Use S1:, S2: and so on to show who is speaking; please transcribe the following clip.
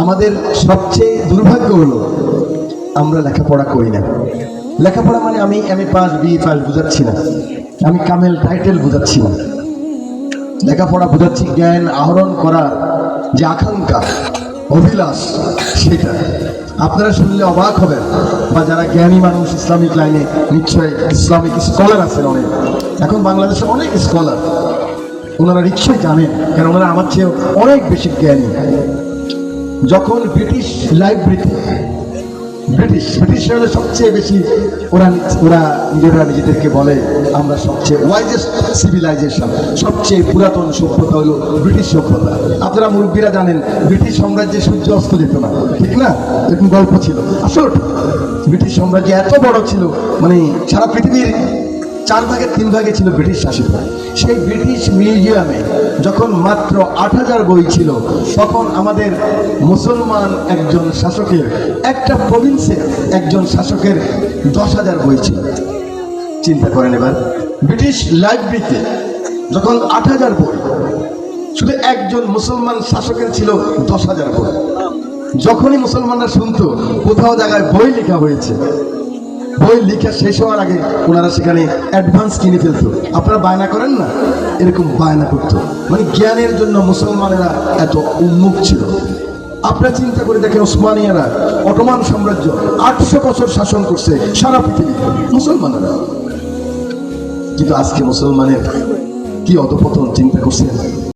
S1: আমাদের সবচেয়ে দুর্ভাগ্য হলো আমরা লেখাপড়া করি না। লেখাপড়া মানে আমি পাস বি পাস বুঝাচ্ছি না, আমি কামেল টাইটেল বুঝাচ্ছি না। লেখাপড়া বুঝাচ্ছি জ্ঞান আহরণ করার যে আকাঙ্ক্ষা, অভিলাষ, সেটা আপনারা শুনলে অবাক হবেন, বা যারা জ্ঞানী মানুষ ইসলামিক লাইনে নিশ্চয় ইসলামিক স্কলার আছেন অনেক। এখন বাংলাদেশে অনেক স্কলার, ওনারা নিশ্চয়ই জানেন, কারণ ওনারা আমার চেয়ে অনেক বেশি জ্ঞানী। যখন ব্রিটিশ লাইব্রেরিতে ব্রিটিশ হলে সবচেয়ে বেশি ওরা নিজেরা নিজেদেরকে বলে আমরা সবচেয়ে ওয়াইজেস্ট সিভিলাইজেশন, সবচেয়ে পুরাতন সভ্যতা হলো ব্রিটিশ সভ্যতা। আপনারা মুরব্বীরা জানেন ব্রিটিশ সাম্রাজ্যে সূর্য অস্ত যেত না, ঠিক না? এরকম গল্প ছিল। আসলে ব্রিটিশ সাম্রাজ্য এত বড় ছিল, মানে সারা পৃথিবীর 4 ভাগের 3 ভাগে ছিল ব্রিটিশ শাসিত। সেই ব্রিটিশ মিউজিয়ামে যখন মাত্র 8000 বই ছিল, তখন আমাদের মুসলমান একজন শাসকের, একটা প্রভিন্সের একজন শাসকের 10,000 বই ছিল। চিন্তা করেন এবার, ব্রিটিশ লাইব্রেরিতে যখন 8000 বই, শুধু একজন মুসলমান শাসকের ছিল 10,000 বই। যখনই মুসলমানরা শুনতো কোথাও জায়গায় বই লেখা হয়েছে, বই লেখা শেষ হওয়ার আগে ওনারা সেখানে অ্যাডভান্স কিনে ফেলতো। আপনারা বায়না করেন না, এরকম বায়না করতো। মানে জ্ঞানের জন্য মুসলমানেরা এত উন্মুখ ছিল। আপনারা চিন্তা করে দেখেন, ওসমানিয়ারা, অটোমান সাম্রাজ্য 800 বছর শাসন করছে সারা পৃথিবী মুসলমানেরা, কিন্তু আজকে মুসলমানের কি অধপতন চিন্তা করছেন?